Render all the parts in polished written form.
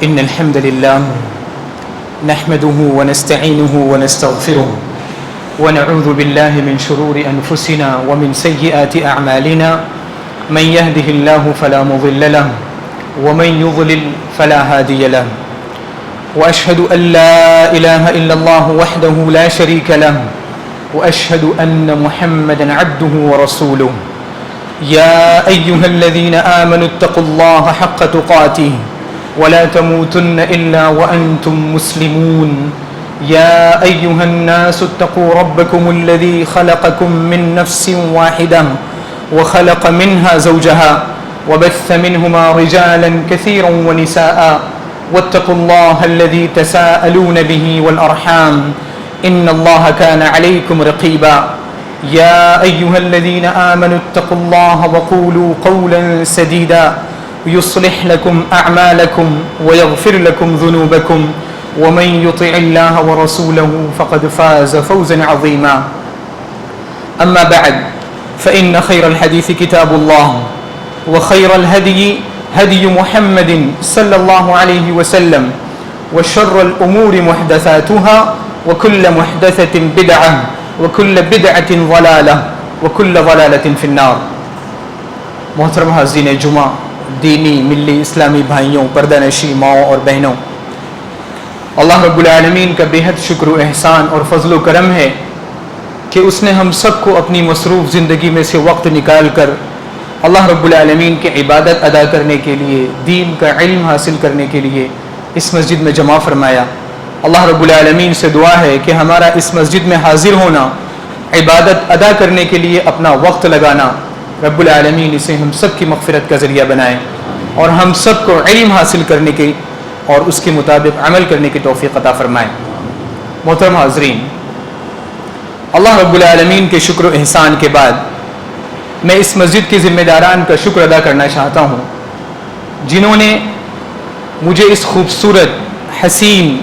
إن الحمد لله نحمده ونستعينه ونستغفره ونعوذ بالله من شرور أنفسنا ومن سيئات أعمالنا من يهده الله فلا مضل له ومن يضلل فلا هادي له وأشهد أن لا إله إلا الله وحده لا شريك له وأشهد أن محمدا عبده ورسوله يا أيها الذين آمنوا اتقوا الله حق تقاته ولا تموتن إلا وأنتم مسلمون يا أيها الناس اتقوا ربكم الذي خلقكم من نفس واحدة وخلق منها زوجها وبث منهما رجالا كثيرا ونساء واتقوا الله الذي تساءلون به والأرحام إن الله كان عليكم رقيبا يا أيها الذين آمنوا اتقوا الله وقولوا قولا سديدا يصلح لكم أعمالكم ويغفر لكم ذنوبكم ومن يطع الله ورسوله فقد فاز فوزا عظيما أما بعد فإن خير الحديث كتاب الله وخير الهدي هدي محمد صلى الله عليه وسلم وشر الأمور محدثاتها وكل محدثة بدعة وكل بدعة ضلالة وكل ضلالة في النار. محترم حاضرین جمعہ، دینی ملی اسلامی بھائیوں، پردہ نشی ماؤں اور بہنوں، اللہ رب العالمین کا بے حد شکر و احسان اور فضل و کرم ہے کہ اس نے ہم سب کو اپنی مصروف زندگی میں سے وقت نکال کر اللہ رب العالمین کی عبادت ادا کرنے کے لیے، دین کا علم حاصل کرنے کے لیے اس مسجد میں جمع فرمایا. اللہ رب العالمین سے دعا ہے کہ ہمارا اس مسجد میں حاضر ہونا، عبادت ادا کرنے کے لیے اپنا وقت لگانا، رب العالمین اسے ہم سب کی مغفرت کا ذریعہ بنائے اور ہم سب کو علم حاصل کرنے کی اور اس کے مطابق عمل کرنے کی توفیق عطا فرمائے. محترم حاضرین، اللہ رب العالمین کے شکر و احسان کے بعد میں اس مسجد کے ذمہ داران کا شکر ادا کرنا چاہتا ہوں جنہوں نے مجھے اس خوبصورت، حسین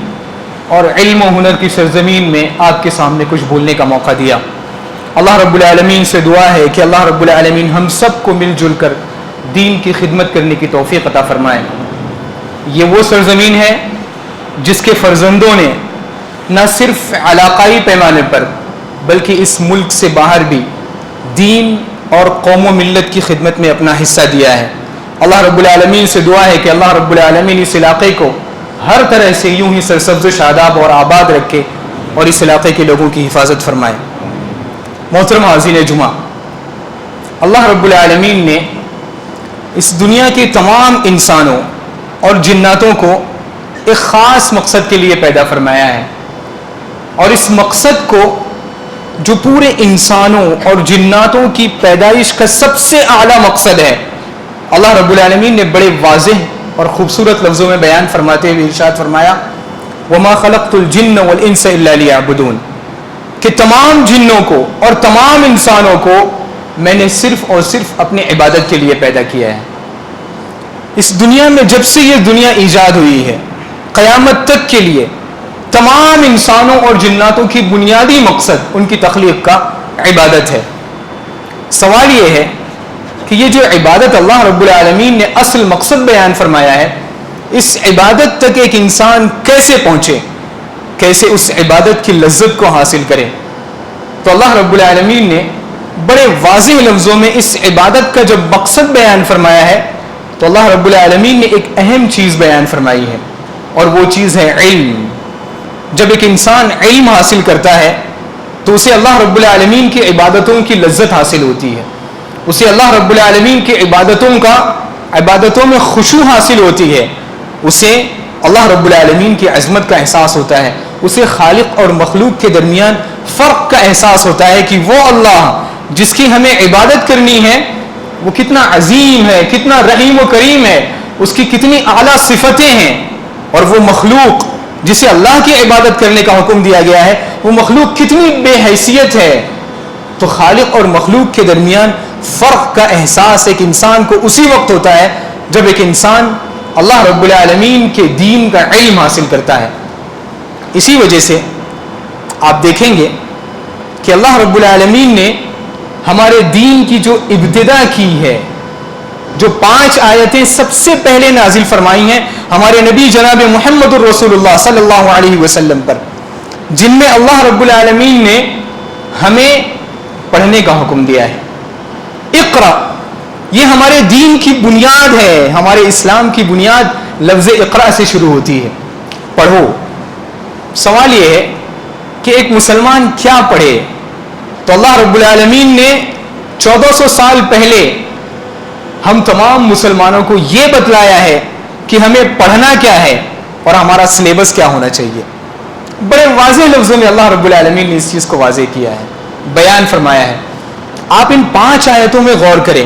اور علم و ہنر کی سرزمین میں آپ کے سامنے کچھ بولنے کا موقع دیا. اللہ رب العالمین سے دعا ہے کہ اللہ رب العالمین ہم سب کو مل جل کر دین کی خدمت کرنے کی توفیق عطا فرمائے. یہ وہ سرزمین ہے جس کے فرزندوں نے نہ صرف علاقائی پیمانے پر بلکہ اس ملک سے باہر بھی دین اور قوم و ملت کی خدمت میں اپنا حصہ دیا ہے. اللہ رب العالمین سے دعا ہے کہ اللہ رب العالمین اس علاقے کو ہر طرح سے یوں ہی سرسبز و شاداب اور آباد رکھے اور اس علاقے کے لوگوں کی حفاظت فرمائے. محترم حاضرین جمعہ، اللہ رب العالمین نے اس دنیا کے تمام انسانوں اور جناتوں کو ایک خاص مقصد کے لیے پیدا فرمایا ہے، اور اس مقصد کو جو پورے انسانوں اور جناتوں کی پیدائش کا سب سے اعلیٰ مقصد ہے، اللہ رب العالمین نے بڑے واضح اور خوبصورت لفظوں میں بیان فرماتے ہوئے ارشاد فرمایا وَمَا خَلَقْتُ الْجِنَّ وَالْإِنسَ إِلَّا لِيَعْبُدُونَ، کہ تمام جنوں کو اور تمام انسانوں کو میں نے صرف اور صرف اپنی عبادت کے لیے پیدا کیا ہے. اس دنیا میں جب سے یہ دنیا ایجاد ہوئی ہے قیامت تک کے لیے تمام انسانوں اور جناتوں کی بنیادی مقصد ان کی تخلیق کا عبادت ہے. سوال یہ ہے کہ یہ جو عبادت اللہ رب العالمین نے اصل مقصد بیان فرمایا ہے، اس عبادت تک ایک انسان کیسے پہنچے، کیسے اس عبادت کی لذت کو حاصل کرے؟ تو اللہ رب العالمین نے بڑے واضح لفظوں میں اس عبادت کا جب مقصد بیان فرمایا ہے تو اللہ رب العالمین نے ایک اہم چیز بیان فرمائی ہے، اور وہ چیز ہے علم. جب ایک انسان علم حاصل کرتا ہے تو اسے اللہ رب العالمین کی عبادتوں کی لذت حاصل ہوتی ہے، اسے اللہ رب العالمین کی عبادتوں میں خشوع حاصل ہوتی ہے، اسے اللہ رب العالمین کی عظمت کا احساس ہوتا ہے، اسے خالق اور مخلوق کے درمیان فرق کا احساس ہوتا ہے کہ وہ اللہ جس کی ہمیں عبادت کرنی ہے وہ کتنا عظیم ہے، کتنا رحیم و کریم ہے، اس کی کتنی اعلیٰ صفتیں ہیں، اور وہ مخلوق جسے اللہ کی عبادت کرنے کا حکم دیا گیا ہے وہ مخلوق کتنی بے حیثیت ہے. تو خالق اور مخلوق کے درمیان فرق کا احساس ایک انسان کو اسی وقت ہوتا ہے جب ایک انسان اللہ رب العالمین کے دین کا علم حاصل کرتا ہے. اسی وجہ سے آپ دیکھیں گے کہ اللہ رب العالمین نے ہمارے دین کی جو ابتدا کی ہے جو 5 آیتیں سب سے پہلے نازل فرمائی ہیں ہمارے نبی جناب محمد الرسول اللہ صلی اللہ علیہ وسلم پر، جن میں اللہ رب العالمین نے ہمیں پڑھنے کا حکم دیا ہے۔ اقرا، یہ ہمارے دین کی بنیاد ہے، ہمارے اسلام کی بنیاد لفظ اقرا سے شروع ہوتی ہے، پڑھو۔ سوال یہ ہے کہ ایک مسلمان کیا پڑھے؟ تو اللہ رب العالمین نے 1400 سال پہلے ہم تمام مسلمانوں کو یہ بتلایا ہے کہ ہمیں پڑھنا کیا ہے اور ہمارا سلیبس کیا ہونا چاہیے۔ بڑے واضح لفظوں میں اللہ رب العالمین نے اس چیز کو واضح کیا ہے، بیان فرمایا ہے۔ آپ ان 5 آیتوں میں غور کریں،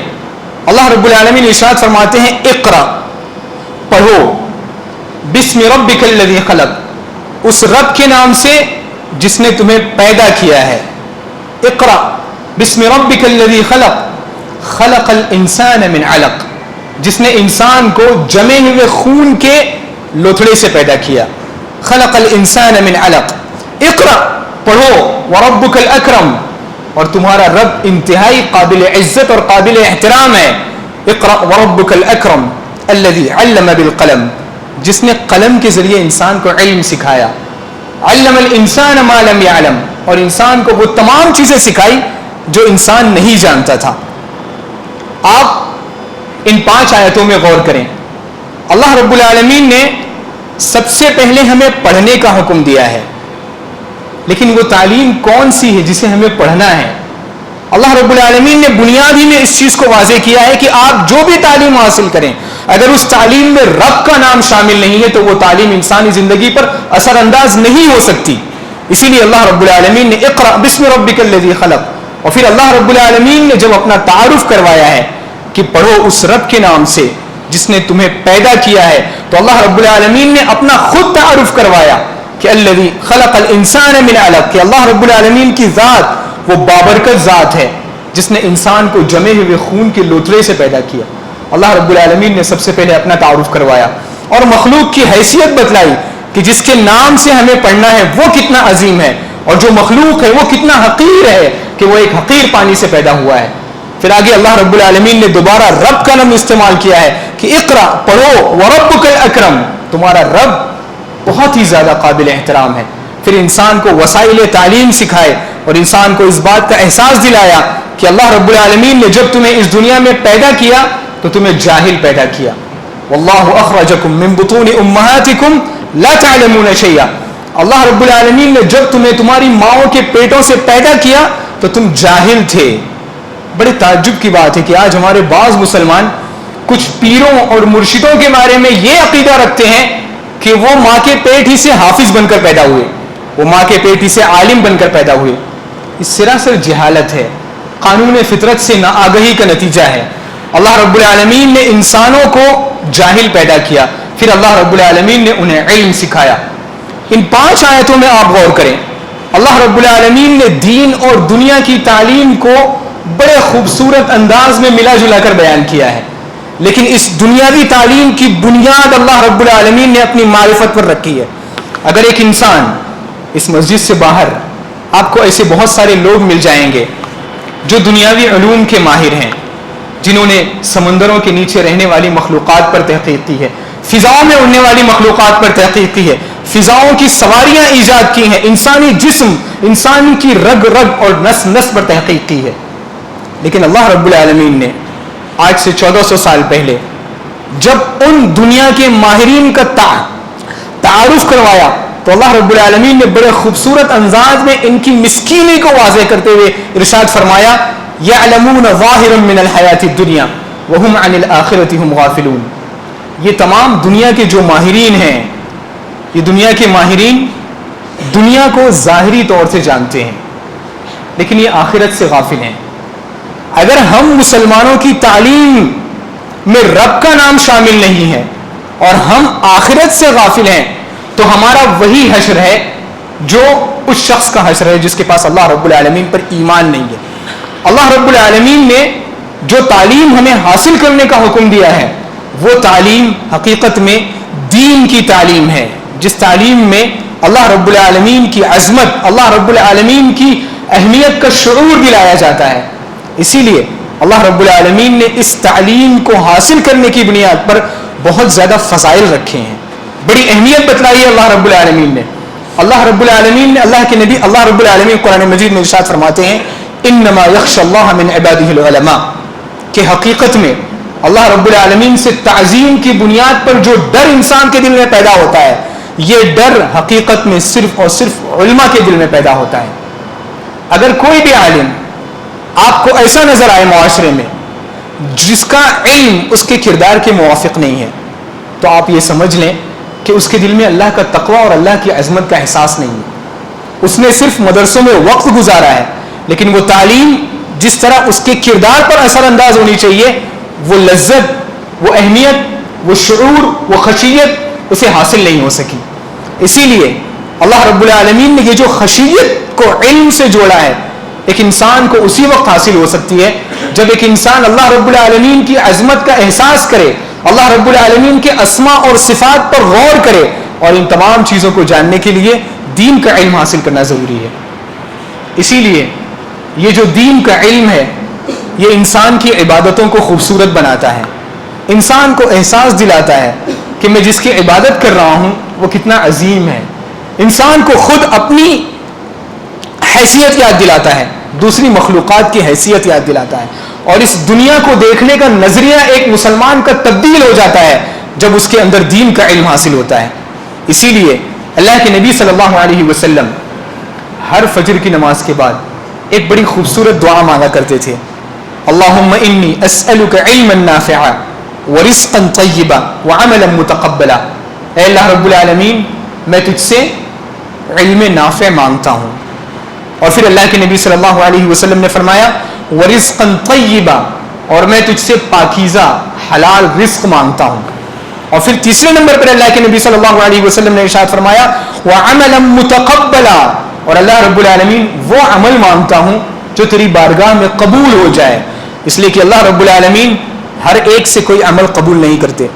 اللہ رب العالمین ارشاد فرماتے ہیں اقرا، پڑھو، بسم ربک الذی خلق، اس رب کے نام سے جس نے تمہیں پیدا کیا ہے۔ اقرا بسم ربک الذی خلق، خلق الانسان من علق، جس نے انسان کو جمے ہوئے خون کے لوتھڑے سے پیدا کیا۔ خلق الانسان من علق، اقرا، پڑھو، وربک الاکرم، اور تمہارا رب انتہائی قابل عزت اور قابل احترام ہے۔ اقرا وربک الاکرم الذی علم بالقلم، جس نے قلم کے ذریعے انسان کو علم سکھایا۔ علم الانسان ما لم يعلم، اور انسان کو وہ تمام چیزیں سکھائی جو انسان نہیں جانتا تھا۔ آپ ان 5 آیتوں میں غور کریں، اللہ رب العالمین نے سب سے پہلے ہمیں پڑھنے کا حکم دیا ہے، لیکن وہ تعلیم کون سی ہے جسے ہمیں پڑھنا ہے؟ اللہ رب العالمین نے بنیادی میں اس چیز کو واضح کیا ہے کہ آپ جو بھی تعلیم حاصل کریں، اگر اس تعلیم میں رب کا نام شامل نہیں ہے تو وہ تعلیم انسانی زندگی پر اثر انداز نہیں ہو سکتی۔ اسی لیے اللہ رب العالمین نے اقرأ بسم ربک الذی خلق، اور پھر اللہ رب العالمین نے جب اپنا تعارف کروایا ہے کہ پڑھو اس رب کے نام سے جس نے تمہیں پیدا کیا ہے، تو اللہ رب العالمین نے اپنا خود تعارف کروایا کہ الذی خلق الانسان من علق، کہ اللہ رب العالمین کی ذات وہ بابرکت ذات ہے جس نے انسان کو جمے ہوئے خون کے لوتھڑے سے پیدا کیا۔ اللہ رب العالمین نے سب سے پہلے اپنا تعارف کروایا اور مخلوق کی حیثیت بتلائی کہ جس کے نام سے ہمیں پڑھنا ہے وہ کتنا عظیم ہے، اور جو مخلوق ہے وہ کتنا حقیر ہے کہ وہ ایک حقیر پانی سے پیدا ہوا ہے۔ پھر آگے اللہ رب العالمین نے دوبارہ رب کا نام استعمال کیا ہے کہ اقرا، پڑھو، وربک الاکرم، تمہارا رب بہت ہی زیادہ قابل احترام ہے۔ پھر انسان کو وسائل تعلیم سکھائے اور انسان کو اس بات کا احساس دلایا کہ اللہ رب العالمین نے جب تمہیں اس دنیا میں پیدا کیا تو تمہیں جاہل پیدا کیا۔ واللہ اخرجکم من بطون امہاتکم لا تعلمون شیئا، اللہ رب العالمین نے جب تمہیں تمہاری ماؤں کے پیٹوں سے پیدا کیا تو تم جاہل تھے۔ بڑے تعجب کی بات ہے کہ آج ہمارے بعض مسلمان کچھ پیروں اور مرشدوں کے بارے میں یہ عقیدہ رکھتے ہیں کہ وہ ماں کے پیٹ ہی سے حافظ بن کر پیدا ہوئے، وہ ماں کے پیٹ ہی سے عالم بن کر پیدا ہوئے۔ اس سراسر جہالت ہے، قانون فطرت سے ناآگہی کا نتیجہ ہے۔ اللہ رب العالمین نے انسانوں کو جاہل پیدا کیا، پھر اللہ رب العالمین نے انہیں علم سکھایا۔ ان 5 آیتوں میں آپ غور کریں، اللہ رب العالمین نے دین اور دنیا کی تعلیم کو بڑے خوبصورت انداز میں ملا جلا کر بیان کیا ہے، لیکن اس دنیاوی تعلیم کی بنیاد اللہ رب العالمین نے اپنی معرفت پر رکھی ہے۔ اگر ایک انسان اس مسجد سے باہر، آپ کو ایسے بہت سارے لوگ مل جائیں گے جو دنیاوی علوم کے ماہر ہیں، جنہوں نے سمندروں کے نیچے رہنے والی مخلوقات پر تحقیق کی ہے، فضاؤں میں اڑنے والی مخلوقات پر تحقیق کی ہے، فضاؤں کی سواریاں ایجاد کی ہیں، انسانی جسم، انسان کی رگ رگ اور نس نس پر تحقیق کی ہے، لیکن اللہ رب العالمین نے آج سے 1400 سال پہلے جب ان دنیا کے ماہرین کا تعارف کروایا تو اللہ رب العالمین نے بڑے خوبصورت انداز میں ان کی مسکینی کو واضح کرتے ہوئے ارشاد فرمایا یعلمون ظاہرا من الحیات الدنیا وهم عن الآخرۃ هم غافلون۔ یہ تمام دنیا کے جو ماہرین ہیں، یہ دنیا کے ماہرین دنیا کو ظاہری طور سے جانتے ہیں لیکن یہ آخرت سے غافل ہیں۔ اگر ہم مسلمانوں کی تعلیم میں رب کا نام شامل نہیں ہے اور ہم آخرت سے غافل ہیں تو ہمارا وہی حشر ہے جو اس شخص کا حشر ہے جس کے پاس اللہ رب العالمین پر ایمان نہیں ہے۔ اللہ رب العالمین نے جو تعلیم ہمیں حاصل کرنے کا حکم دیا ہے وہ تعلیم حقیقت میں دین کی تعلیم ہے، جس تعلیم میں اللہ رب العالمین کی عظمت، اللہ رب العالمین کی اہمیت کا شعور دلایا جاتا ہے۔ اسی لیے اللہ رب العالمین نے اس تعلیم کو حاصل کرنے کی بنیاد پر بہت زیادہ فضائل رکھے ہیں، بڑی اہمیت بتلائی ہے اللہ رب العالمین نے۔ اللہ رب العالمین نے، اللہ کے نبی اللہ رب العالمین قرآن مجید میں ارشاد فرماتے ہیں انما یخشى اللہ من عباده العلماء، کہ حقیقت میں اللہ رب العالمین سے تعظیم کی بنیاد پر جو ڈر انسان کے دل میں پیدا ہوتا ہے، یہ ڈر حقیقت میں صرف اور صرف علماء کے دل میں پیدا ہوتا ہے۔ اگر کوئی بھی عالم آپ کو ایسا نظر آئے معاشرے میں جس کا علم اس کے کردار کے موافق نہیں ہے، تو آپ یہ سمجھ لیں کہ اس کے دل میں اللہ کا تقوی اور اللہ کی عظمت کا احساس نہیں ہے۔ اس نے صرف مدرسوں میں وقت گزارا ہے، لیکن وہ تعلیم جس طرح اس کے کردار پر اثر انداز ہونی چاہیے، وہ لذت، وہ اہمیت، وہ شعور، وہ خشیت اسے حاصل نہیں ہو سکی۔ اسی لیے اللہ رب العالمین نے یہ جو خشیت کو علم سے جوڑا ہے، ایک انسان کو اسی وقت حاصل ہو سکتی ہے جب ایک انسان اللہ رب العالمین کی عظمت کا احساس کرے، اللہ رب العالمین کے اسماء اور صفات پر غور کرے، اور ان تمام چیزوں کو جاننے کے لیے دین کا علم حاصل کرنا ضروری ہے۔ اسی لیے یہ جو دین کا علم ہے، یہ انسان کی عبادتوں کو خوبصورت بناتا ہے، انسان کو احساس دلاتا ہے کہ میں جس کی عبادت کر رہا ہوں وہ کتنا عظیم ہے، انسان کو خود اپنی حیثیت یاد دلاتا ہے، دوسری مخلوقات کی حیثیت یاد دلاتا ہے، اور اس دنیا کو دیکھنے کا نظریہ ایک مسلمان کا تبدیل ہو جاتا ہے جب اس کے اندر دین کا علم حاصل ہوتا ہے۔ اسی لیے اللہ کے نبی صلی اللہ علیہ وسلم ہر فجر کی نماز کے بعد ایک بڑی خوبصورت دعا مانگا کرتے تھے، اللہم انی اسألک علما نافعا ورزقا طیبا وعملا متقبلا، اے اللہ رب العالمین میں تجھ سے علم نافع مانگتا ہوں۔ اور پھر اللہ کے نبی صلی اللہ علیہ وسلم نے فرمایا ورزقا طیبا، اور میں تجھ سے پاکیزہ حلال رزق مانگتا ہوں۔ اور پھر تیسرے نمبر پر اللہ کے نبی صلی اللہ علیہ وسلم نے ارشاد فرمایا وعملا متقبلا، اور اللہ رب العالمین وہ عمل مانگتا ہوں جو تیری بارگاہ میں قبول ہو جائے، اس لیے کہ اللہ رب العالمین ہر ایک سے کوئی عمل قبول نہیں کرتے،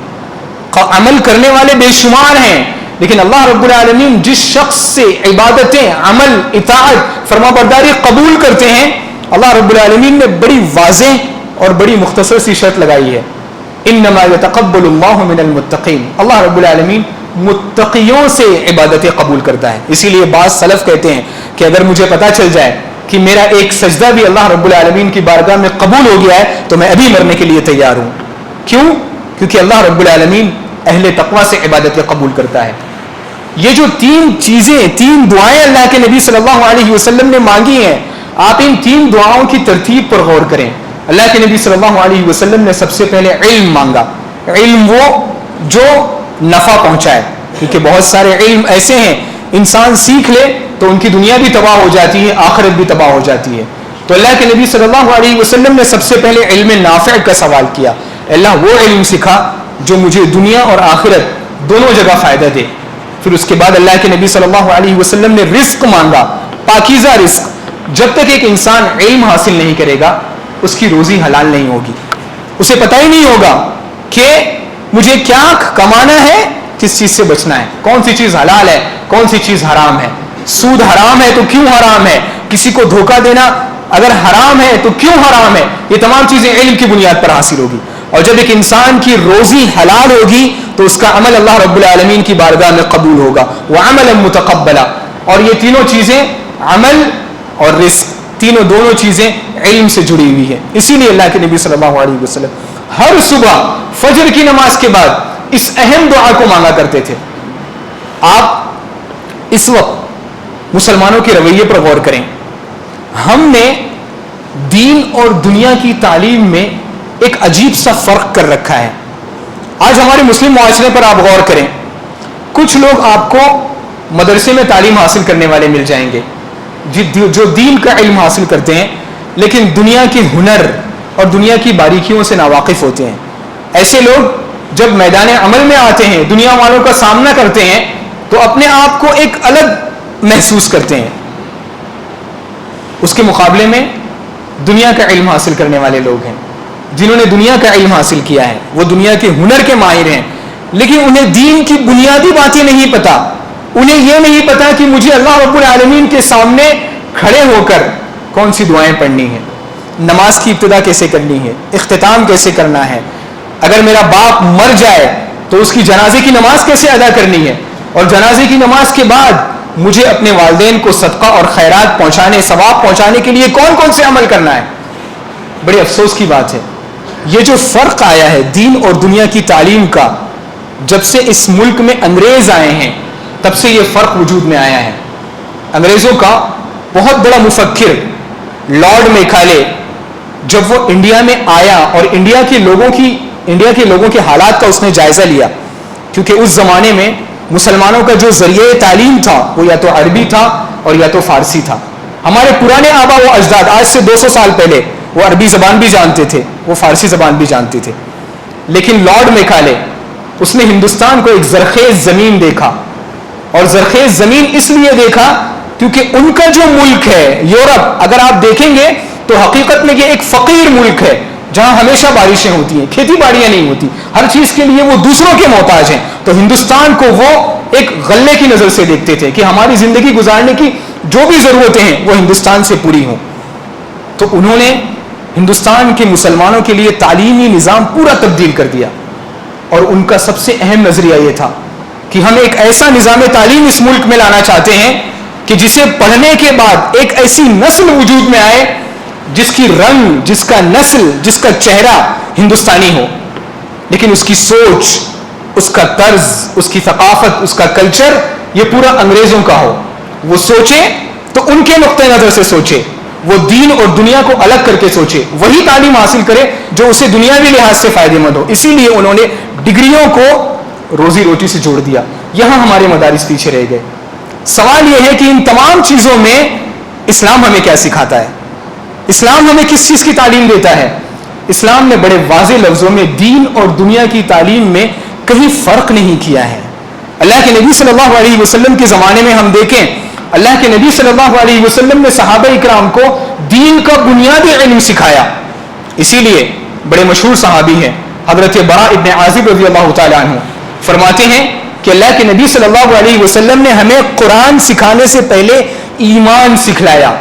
عمل کرنے والے بے شمار ہیں، لیکن اللہ رب العالمین جس شخص سے عبادتیں، عمل، اطاعت، فرما برداری قبول کرتے ہیں، اللہ رب العالمین نے بڑی واضح اور بڑی مختصر سی شرط لگائی ہے، انما یتقبل اللہ من المتقین، اللہ رب العالمین متقیوں سے عبادتیں قبول کرتا ہے۔ اسی لیے بعض سلف کہتے ہیں کہ اگر مجھے پتا چل جائے کہ میرا ایک سجدہ بھی اللہ رب العالمین کی بارگاہ میں قبول ہو گیا ہے تو میں ابھی مرنے کے لیے تیار ہوں۔ کیوں؟ کیونکہ اللہ رب العالمین اہل تقوی سے عبادتیں قبول کرتا ہے۔ یہ جو تین چیزیں، تین دعائیں اللہ کے نبی صلی اللہ علیہ وسلم نے مانگی ہیں، آپ ان تین دعاؤں کی ترتیب پر غور کریں۔ اللہ کے نبی صلی اللہ علیہ وسلم نے سب سے پہلے علم مانگا، علم وہ جو نفع پہنچائے، کیونکہ بہت سارے علم ایسے ہیں انسان سیکھ لے تو ان کی دنیا بھی تباہ ہو جاتی ہے، آخرت بھی تباہ ہو جاتی ہے۔ تو اللہ کے نبی صلی اللہ علیہ وسلم نے سب سے پہلے علم نافع کا سوال کیا، اللہ وہ علم سکھا جو مجھے دنیا اور آخرت دونوں جگہ فائدہ دے۔ پھر اس کے بعد اللہ کے نبی صلی اللہ علیہ وسلم نے رزق مانگا، پاکیزہ رزق۔ جب تک ایک انسان علم حاصل نہیں کرے گا اس کی روزی حلال نہیں ہوگی، اسے پتہ ہی نہیں ہوگا کہ مجھے کیا کمانا ہے، کس چیز سے بچنا ہے، کون سی چیز حلال ہے، کون سی چیز حرام ہے۔ سود حرام ہے تو کیوں حرام ہے، کسی کو دھوکہ دینا اگر حرام ہے تو کیوں حرام ہے، یہ تمام چیزیں علم کی بنیاد پر حاصل ہوگی۔ اور جب ایک انسان کی روزی حلال ہوگی تو اس کا عمل اللہ رب العالمین کی بارگاہ میں قبول ہوگا، وعملا متقبلا۔ اور یہ تینوں چیزیں، عمل اور رزق، تینوں دونوں چیزیں علم سے جڑی ہوئی ہیں۔ اسی لیے اللہ کے نبی صلی اللہ علیہ وسلم ہر صبح فجر کی نماز کے بعد اس اہم دعا کو مانگا کرتے تھے۔ آپ اس وقت مسلمانوں کے رویے پر غور کریں، ہم نے دین اور دنیا کی تعلیم میں ایک عجیب سا فرق کر رکھا ہے۔ آج ہمارے مسلم معاشرے پر آپ غور کریں، کچھ لوگ آپ کو مدرسے میں تعلیم حاصل کرنے والے مل جائیں گے جو دین کا علم حاصل کرتے ہیں لیکن دنیا کے ہنر اور دنیا کی باریکیوں سے ناواقف ہوتے ہیں۔ ایسے لوگ جب میدان عمل میں آتے ہیں، دنیا والوں کا سامنا کرتے ہیں تو اپنے آپ کو ایک الگ محسوس کرتے ہیں۔ اس کے مقابلے میں دنیا کا علم حاصل کرنے والے لوگ ہیں، جنہوں نے دنیا کا علم حاصل کیا ہے، وہ دنیا کے ہنر کے ماہر ہیں، لیکن انہیں دین کی بنیادی باتیں نہیں پتہ۔ انہیں یہ نہیں پتا کہ مجھے اللہ رب العالمین کے سامنے کھڑے ہو کر کون سی دعائیں پڑھنی ہیں، نماز کی ابتدا کیسے کرنی ہے، اختتام کیسے کرنا ہے، اگر میرا باپ مر جائے تو اس کی جنازے کی نماز کیسے ادا کرنی ہے، اور جنازے کی نماز کے بعد مجھے اپنے والدین کو صدقہ اور خیرات پہنچانے، ثواب پہنچانے کے لیے کون کون سے عمل کرنا ہے۔ بڑے افسوس کی بات ہے، یہ جو فرق آیا ہے دین اور دنیا کی تعلیم کا، جب سے اس ملک میں انگریز آئے ہیں تب سے یہ فرق وجود میں آیا ہے۔ انگریزوں کا بہت بڑا مفکر لارڈ میکالے جب وہ انڈیا میں آیا اور انڈیا کے لوگوں کے حالات کا اس نے جائزہ لیا، کیونکہ اس زمانے میں مسلمانوں کا جو ذریعہ تعلیم تھا وہ یا تو عربی تھا اور یا تو فارسی تھا۔ ہمارے پرانے آبا و اجداد آج سے 200 سال پہلے وہ عربی زبان بھی جانتے تھے، وہ فارسی زبان بھی جانتے تھے، لیکن لارڈ میکالے اس نے ہندوستان کو ایک زرخیز زمین دیکھا، اور زرخیز زمین اس لیے دیکھا کیونکہ ان کا جو ملک ہے یورپ، اگر آپ دیکھیں گے تو حقیقت میں یہ ایک فقیر ملک ہے جہاں ہمیشہ بارشیں ہوتی ہیں، کھیتی باڑیاں نہیں ہوتی، ہر چیز کے لیے وہ دوسروں کے محتاج ہیں۔ تو ہندوستان کو وہ ایک غلے کی نظر سے دیکھتے تھے کہ ہماری زندگی گزارنے کی جو بھی ضرورتیں ہیں وہ ہندوستان سے پوری ہوں۔ تو انہوں نے ہندوستان کے مسلمانوں کے لیے تعلیمی نظام پورا تبدیل کر دیا، اور ان کا سب سے اہم نظریہ یہ تھا کہ ہم ایک ایسا نظام تعلیم اس ملک میں لانا چاہتے ہیں کہ جسے پڑھنے کے بعد ایک ایسی نسل وجود میں آئے جس کی رنگ، جس کا نسل، جس کا چہرہ ہندوستانی ہو، لیکن اس کی سوچ، اس کا طرز، اس کی ثقافت، اس کا کلچر یہ پورا انگریزوں کا ہو۔ وہ سوچے تو ان کے نقطۂ نظر سے سوچے، وہ دین اور دنیا کو الگ کر کے سوچے، وہی تعلیم حاصل کرے جو اسے دنیاوی لحاظ سے فائدہ مند ہو۔ اسی لیے انہوں نے ڈگریوں کو روزی روٹی سے جوڑ دیا۔ یہاں ہمارے مدارس پیچھے رہ گئے۔ سوال یہ ہے کہ ان تمام چیزوں میں اسلام ہمیں کیا سکھاتا ہے؟ اسلام ہمیں کس چیز کی تعلیم دیتا ہے؟ اسلام نے بڑے واضح لفظوں میں دین اور دنیا کی تعلیم میں کہیں فرق نہیں کیا ہے۔ اللہ کے نبی صلی اللہ علیہ وسلم کے زمانے میں ہم دیکھیں، اللہ کے نبی صلی اللہ علیہ وسلم نے صحابہ اکرام کو دین کا بنیادی علم سکھایا۔ اسی لیے بڑے مشہور صحابی ہیں حضرت براء ابن عازب رضی اللہ تعالیٰ عنہ، فرماتے ہیں کہ اللہ کے نبی صلی اللہ علیہ وسلم نے ہمیں قرآن سکھانے سے پہلے ایمان سکھلایا۔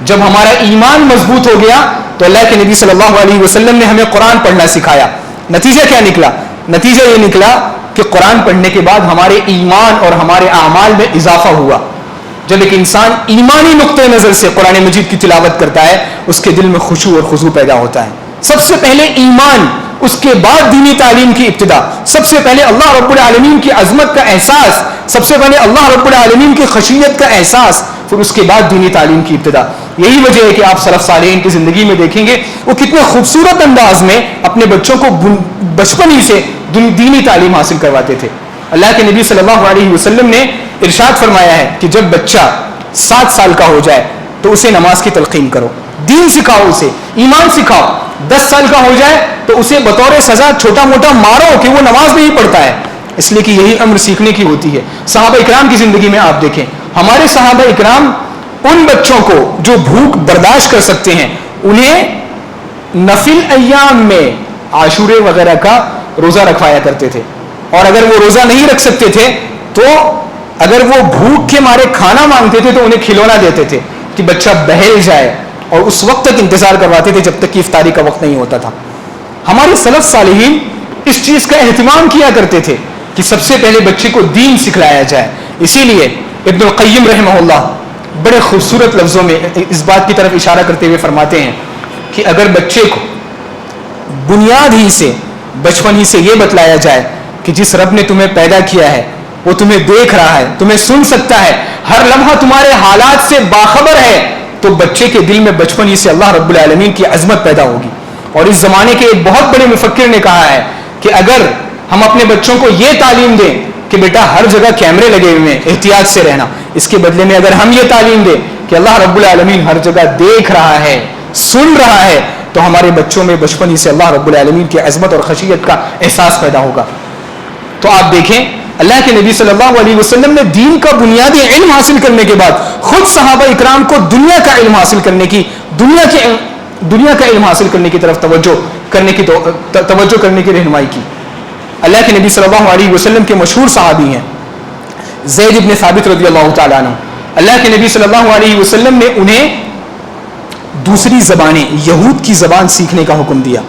جب ہمارا ایمان مضبوط ہو گیا تو اللہ کے نبی صلی اللہ علیہ وسلم نے ہمیں قرآن پڑھنا سکھایا۔ نتیجہ کیا نکلا؟ نتیجہ یہ نکلا کہ قرآن پڑھنے کے بعد ہمارے ایمان اور ہمارے اعمال میں اضافہ ہوا۔ جب ایک انسان ایمانی نقطۂ نظر سے قرآن مجید کی تلاوت کرتا ہے اس کے دل میں خشوع اور خضوع پیدا ہوتا ہے۔ سب سے پہلے ایمان، اس کے بعد دینی تعلیم کی ابتدا، سب سے پہلے اللہ رب العالمین کی عظمت کا احساس، سب سے پہلے اللہ رب العالمین کی خشیت کا احساس، پھر اس کے بعد دینی تعلیم کی ابتدا۔ یہی وجہ ہے کہ آپ سلف صالحین کی زندگی میں دیکھیں گے وہ کتنے خوبصورت انداز میں اپنے بچوں کو بچپن ہی سے دینی تعلیم حاصل کرواتے تھے۔ اللہ کے نبی صلی اللہ علیہ وسلم نے ارشاد فرمایا ہے کہ جب بچہ 7 سال کا ہو جائے تو اسے نماز کی تلقین کرو، دین سکھاؤ، اسے ایمان سکھاؤ۔ 10 سال کا ہو جائے تو اسے بطور سزا چھوٹا موٹا مارو کہ وہ نماز نہیں پڑھتا ہے، اس لیے کہ یہی امر سیکھنے کی ہوتی ہے۔ صحابہ اکرام کی زندگی میں آپ دیکھیں، ہمارے صحابہ اکرام ان بچوں کو جو بھوک برداشت کر سکتے ہیں انہیں نفل ایام میں عاشورے وغیرہ کا روزہ رکھوایا کرتے تھے، اور اگر وہ روزہ نہیں رکھ سکتے تھے تو اگر وہ بھوک کے مارے کھانا مانگتے تھے تو انہیں کھلونا دیتے تھے کہ بچہ بہل جائے، اور اس وقت تک انتظار کرواتے تھے جب تک کہ افطاری کا وقت نہیں ہوتا تھا۔ ہمارے سلف صالحین اس چیز کا اہتمام کیا کرتے تھے کہ سب سے پہلے بچے کو دین سکھلایا جائے۔ اسی لیے ابن القیم رحمہ اللہ بڑے خوبصورت لفظوں میں اس بات کی طرف اشارہ کرتے ہوئے فرماتے ہیں کہ اگر بچے کو بنیاد ہی سے، بچپن ہی سے یہ بتلایا جائے کہ جس رب نے تمہیں پیدا کیا ہے وہ تمہیں دیکھ رہا ہے، تمہیں سن سکتا ہے، ہر لمحہ تمہارے حالات سے باخبر ہے، تو بچے کے دل میں بچپن ہی سے اللہ رب العالمین کی عظمت پیدا ہوگی۔ اور اس زمانے کے ایک بہت بڑے مفکر نے کہا ہے کہ اگر ہم اپنے بچوں کو یہ تعلیم دیں کہ بیٹا ہر جگہ کیمرے لگے ہوئے ہیں، احتیاط سے رہنا، اس کے بدلے میں اگر ہم یہ تعلیم دیں کہ اللہ رب العالمین ہر جگہ دیکھ رہا ہے، سن رہا ہے، تو ہمارے بچوں میں بچپن ہی سے اللہ رب العالمین کی عظمت اور خشیت کا احساس پیدا ہوگا۔ تو آپ دیکھیں اللہ کے نبی صلی اللہ علیہ وسلم نے دین کا بنیادی علم حاصل کرنے کے بعد خود صحابہ اکرام کو دنیا کا علم حاصل کرنے کی، دنیا کا علم حاصل کرنے کی طرف توجہ کرنے کی رہنمائی کی۔ اللہ کے نبی صلی اللہ علیہ وسلم کے مشہور صحابی ہیں زید بن ثابت رضی اللہ تعالیٰ عنہ۔ اللہ کے نبی صلی اللہ علیہ وسلم نے انہیں دوسری زبانیں، یہود کی زبان سیکھنے کا حکم دیا،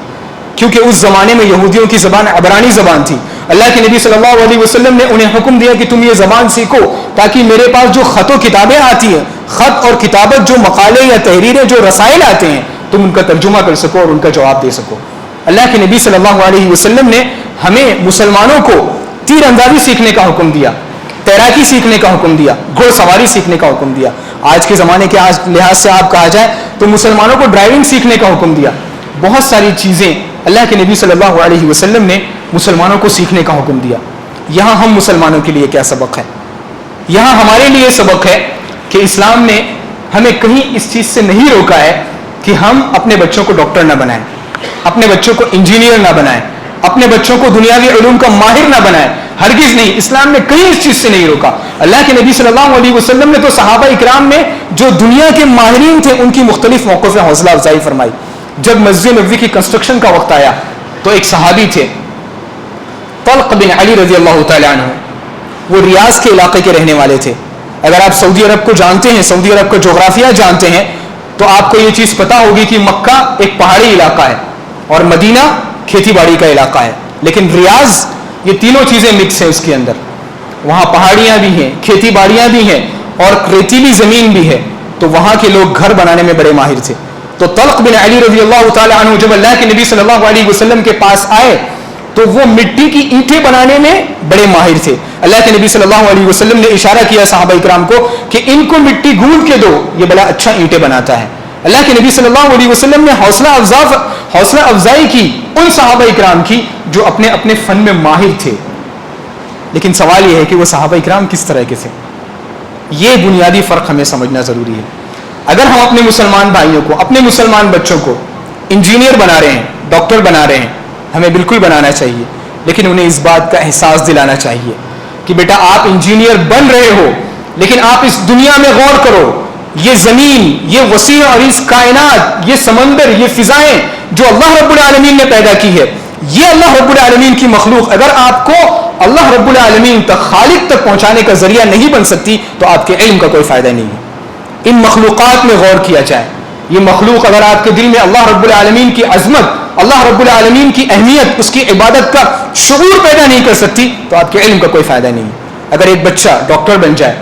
کیونکہ اس زمانے میں یہودیوں کی زبان عبرانی زبان تھی. اللہ کے نبی صلی اللہ علیہ وسلم نے انہیں حکم دیا کہ تم یہ زبان سیکھو تاکہ میرے پاس جو خط و کتابیں آتی ہیں، خط اور کتابت جو مقالے یا تحریریں جو رسائل آتے ہیں، تم ان کا ترجمہ کر سکو اور ان کا جواب دے سکو. اللہ کے نبی صلی اللہ علیہ وسلم نے ہمیں مسلمانوں کو تیر اندازی سیکھنے کا حکم دیا، تیراکی سیکھنے کا حکم دیا، گھوڑ سواری سیکھنے کا حکم دیا. آج کے زمانے کے لحاظ سے آپ کہا جائے تو مسلمانوں کو ڈرائیونگ سیکھنے کا حکم دیا. بہت ساری چیزیں اللہ کے نبی صلی اللہ علیہ وسلم نے مسلمانوں کو سیکھنے کا حکم دیا. یہاں ہم مسلمانوں کے لیے کیا سبق ہے؟ یہاں ہمارے لیے سبق ہے کہ اسلام نے ہمیں کہیں اس چیز سے نہیں روکا ہے کہ ہم اپنے بچوں کو ڈاکٹر نہ بنائیں، اپنے بچوں کو انجینئر نہ بنائیں، اپنے بچوں کو دنیاوی علوم کا ماہر نہ بنائیں. ہرگز نہیں، اسلام نے کہیں اس چیز سے نہیں روکا. اللہ کے نبی صلی اللہ علیہ وسلم نے تو صحابہ اکرام میں جو دنیا کے ماہرین تھے ان کی مختلف موقعوں سے حوصلہ افزائی فرمائی. جب مسجد نبوی کی کنسٹرکشن کا وقت آیا تو ایک صحابی تھے طلق بن علی رضی اللہ تعالی عنہ، وہ ریاض کے علاقے کے رہنے والے تھے. اگر آپ سعودی عرب کو جانتے ہیں، سعودی عرب کا جغرافیہ جانتے ہیں، تو آپ کو یہ چیز پتا ہوگی کہ مکہ ایک پہاڑی علاقہ ہے اور مدینہ کھیتی باڑی کا علاقہ ہے. لیکن ریاض یہ تینوں چیزیں مکس ہیں اس کے اندر. وہاں پہاڑیاں بھی ہیں، کھیتی باڑیاں بھی ہیں اور ریتیلی زمین بھی ہے. تو وہاں کے لوگ گھر بنانے میں بڑے ماہر تھے. تو طلق بن علی رضی اللہ تعالی عنہ جب اللہ کے نبی صلی اللہ علیہ وسلم کے پاس آئے تو وہ مٹی کی اینٹیں بنانے میں بڑے ماہر تھے. اللہ کے نبی صلی اللہ علیہ وسلم نے اشارہ کیا صحابہ اکرام کو کہ ان کو مٹی گوندھ کے دو، یہ بڑا اچھا اینٹیں بناتا ہے. اللہ کے نبی صلی اللہ علیہ وسلم نے حوصلہ افزائی کی ان صحابہ اکرام کی جو اپنے اپنے فن میں ماہر تھے. لیکن سوال یہ ہے کہ وہ صحابہ اکرام کس طرح کے تھے؟ یہ بنیادی فرق ہمیں سمجھنا ضروری ہے. اگر ہم اپنے مسلمان بھائیوں کو، اپنے مسلمان بچوں کو انجینئر بنا رہے ہیں، ڈاکٹر بنا رہے ہیں، ہمیں بالکل بنانا چاہیے، لیکن انہیں اس بات کا احساس دلانا چاہیے کہ بیٹا آپ انجینئر بن رہے ہو، لیکن آپ اس دنیا میں غور کرو. یہ زمین، یہ وسیع اور اس کائنات، یہ سمندر، یہ فضائیں جو اللہ رب العالمین نے پیدا کی ہے، یہ اللہ رب العالمین کی مخلوق اگر آپ کو اللہ رب العالمین تک، خالق تک پہنچانے کا ذریعہ نہیں بن سکتی تو آپ کے علم کا کوئی فائدہ نہیں ہے. ان مخلوقات میں غور کیا جائے. یہ مخلوق اگر آپ کے دل میں اللہ رب العالمین کی عظمت، اللہ رب العالمین کی اہمیت، اس کی عبادت کا شعور پیدا نہیں کر سکتی تو آپ کے علم کا کوئی فائدہ نہیں. اگر ایک بچہ ڈاکٹر بن جائے،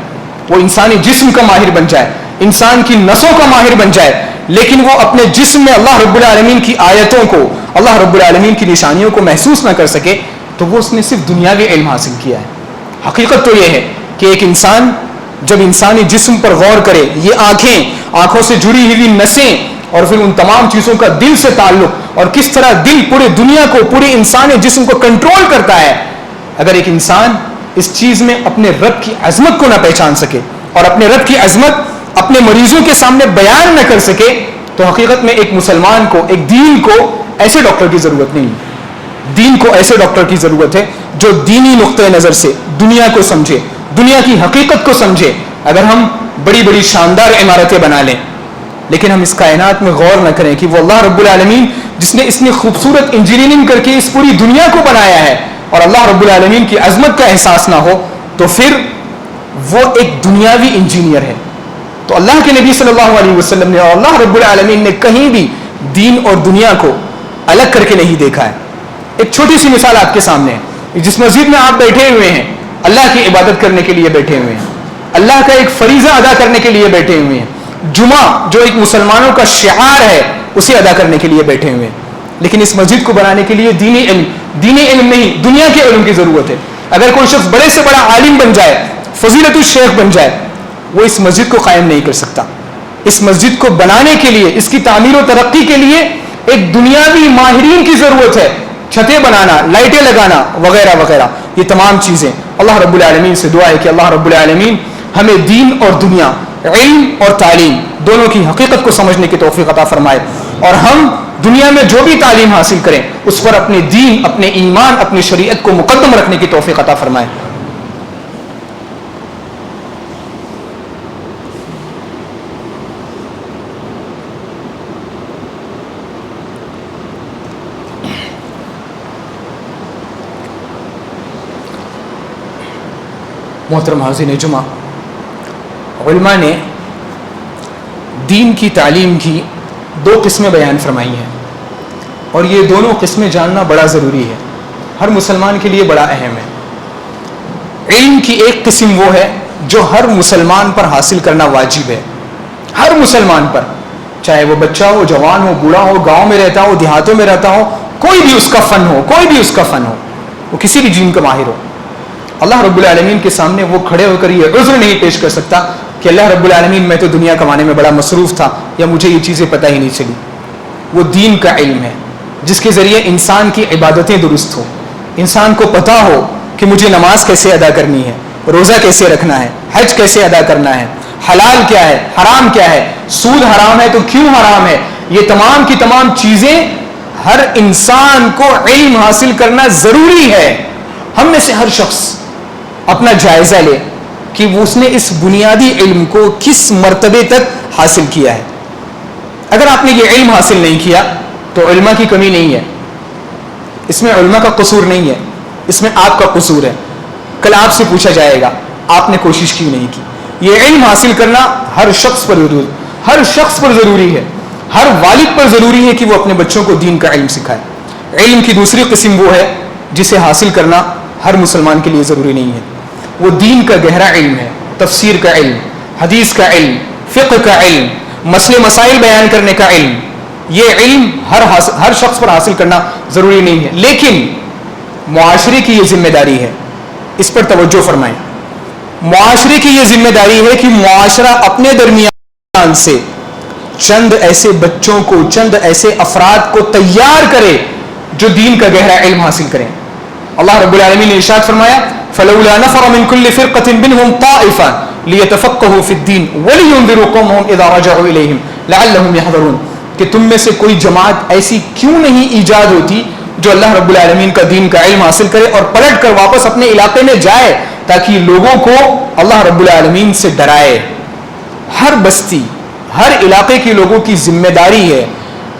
وہ انسانی جسم کا ماہر بن جائے، انسان کی نسوں کا ماہر بن جائے، لیکن وہ اپنے جسم میں اللہ رب العالمین کی آیتوں کو، اللہ رب العالمین کی نشانیوں کو محسوس نہ کر سکے تو وہ اس نے صرف دنیاوی علم حاصل کیا ہے. حقیقت تو یہ ہے کہ ایک انسان جب انسانی جسم پر غور کرے، یہ آنکھوں سے جڑی ہوئی نسیں اور پھر ان تمام چیزوں کا دل سے تعلق اور کس طرح دل پورے دنیا کو، پورے انسانی جسم کو کنٹرول کرتا ہے، اگر ایک انسان اس چیز میں اپنے رب کی عظمت کو نہ پہچان سکے اور اپنے رب کی عظمت اپنے مریضوں کے سامنے بیان نہ کر سکے تو حقیقت میں ایک مسلمان کو، ایک دین کو ایسے ڈاکٹر کی ضرورت نہیں. دین کو ایسے ڈاکٹر کی ضرورت ہے جو دینی نقطۂ نظر سے دنیا کو سمجھے، دنیا کی حقیقت کو سمجھے. اگر ہم بڑی بڑی شاندار عمارتیں بنا لیں لیکن ہم اس کائنات میں غور نہ کریں کہ وہ اللہ رب العالمین جس نے اتنی خوبصورت انجینئرنگ کر کے اس پوری دنیا کو بنایا ہے اور اللہ رب العالمین کی عظمت کا احساس نہ ہو تو پھر وہ ایک دنیاوی انجینئر ہے. تو اللہ کے نبی صلی اللہ علیہ وسلم نے اور اللہ رب العالمین نے کہیں بھی دین اور دنیا کو الگ کر کے نہیں دیکھا ہے. ایک چھوٹی سی مثال آپ کے سامنے ہے. جس مسجد میں آپ بیٹھے ہوئے ہیں اللہ کی عبادت کرنے کے لیے بیٹھے ہوئے ہیں، اللہ کا ایک فریضہ ادا کرنے کے لیے بیٹھے ہوئے ہیں، جمعہ جو ایک مسلمانوں کا شعار ہے اسے ادا کرنے کے لیے بیٹھے ہوئے ہیں. لیکن اس مسجد کو بنانے کے لیے دینی علم نہیں، دنیا کے علم کی ضرورت ہے. اگر کوئی شخص بڑے سے بڑا عالم بن جائے، فضیلت الشیخ بن جائے، وہ اس مسجد کو قائم نہیں کر سکتا. اس مسجد کو بنانے کے لیے، اس کی تعمیر و ترقی کے لیے ایک دنیاوی ماہرین کی ضرورت ہے. چھتیں بنانا، لائٹیں لگانا وغیرہ وغیرہ، یہ تمام چیزیں. اللہ رب العالمین سے دعا ہے کہ اللہ رب العالمین ہمیں دین اور دنیا، علم اور تعلیم دونوں کی حقیقت کو سمجھنے کی توفیق عطا فرمائے اور ہم دنیا میں جو بھی تعلیم حاصل کریں اس پر اپنے دین، اپنے ایمان، اپنی شریعت کو مقدم رکھنے کی توفیق عطا فرمائے. محترم حاضرین جمعہ، علماء نے دین کی تعلیم کی دو قسمیں بیان فرمائی ہیں، اور یہ دونوں قسمیں جاننا بڑا ضروری ہے، ہر مسلمان کے لیے بڑا اہم ہے۔ علم کی ایک قسم وہ ہے جو ہر مسلمان پر حاصل کرنا واجب ہے، ہر مسلمان پر، چاہے وہ بچہ ہو، جوان ہو، بوڑھا ہو، گاؤں میں رہتا ہو، دیہاتوں میں رہتا ہو، کوئی بھی اس کا فن ہو، کوئی بھی اس کا فن ہو، وہ کسی بھی جین کا ماہر ہو، اللہ رب العالمین کے سامنے وہ کھڑے ہو کر یہ عذر نہیں پیش کر سکتا کہ اللہ رب العالمین میں تو دنیا کمانے میں بڑا مصروف تھا یا مجھے یہ چیزیں پتہ ہی نہیں چلی۔ وہ دین کا علم ہے جس کے ذریعے انسان کی عبادتیں درست ہو، انسان کو پتہ ہو کہ مجھے نماز کیسے ادا کرنی ہے، روزہ کیسے رکھنا ہے، حج کیسے ادا کرنا ہے، حلال کیا ہے، حرام کیا ہے، سود حرام ہے تو کیوں حرام ہے، یہ تمام کی تمام چیزیں ہر انسان کو علم حاصل کرنا ضروری ہے۔ ہم میں سے ہر شخص اپنا جائزہ لے کہ وہ اس نے اس بنیادی علم کو کس مرتبے تک حاصل کیا ہے۔ اگر آپ نے یہ علم حاصل نہیں کیا تو علماء کی کمی نہیں ہے، اس میں علماء کا قصور نہیں ہے، اس میں آپ کا قصور ہے۔ کل آپ سے پوچھا جائے گا آپ نے کوشش کیوں نہیں کی۔ یہ علم حاصل کرنا ہر شخص پر ضروری، ہر شخص پر ضروری ہے، ہر والد پر ضروری ہے کہ وہ اپنے بچوں کو دین کا علم سکھائے۔ علم کی دوسری قسم وہ ہے جسے حاصل کرنا ہر مسلمان کے لیے ضروری نہیں ہے، وہ دین کا گہرا علم ہے، تفسیر کا علم، حدیث کا علم، فقہ کا علم، مسئلے مسائل بیان کرنے کا علم۔ یہ علم ہر شخص پر حاصل کرنا ضروری نہیں ہے، لیکن معاشرے کی یہ ذمہ داری ہے، اس پر توجہ فرمائیں۔ معاشرے کی یہ ذمہ داری ہے کہ معاشرہ اپنے درمیان سے چند ایسے بچوں کو، چند ایسے افراد کو تیار کرے جو دین کا گہرا علم حاصل کریں۔ اللہ رب العالمین نے ارشاد فرمایا فَلَوْلَا نَفَرَ مِنْ كُلِّ فِرْقَةٍ مِّنْهُمْ طَائِفَةٌ لِيَتَفَقَّهُوا فِي الدِّينِ وَلِيُنذِرُوا قَوْمَهُمْ إِذَا رَجَعُوا إِلَيْهِمْ لَعَلَّهُمْ يَحْذَرُونَ کہ تم میں سے کوئی جماعت ایسی کیوں نہیں ایجاد ہوتی جو اللہ رب العالمین کا دین کا علم حاصل کرے اور پلٹ کر واپس اپنے علاقے میں جائے تاکہ لوگوں کو اللہ رب العالمین سے ڈرائے۔ ہر بستی، ہر علاقے کے لوگوں کی ذمہ داری ہے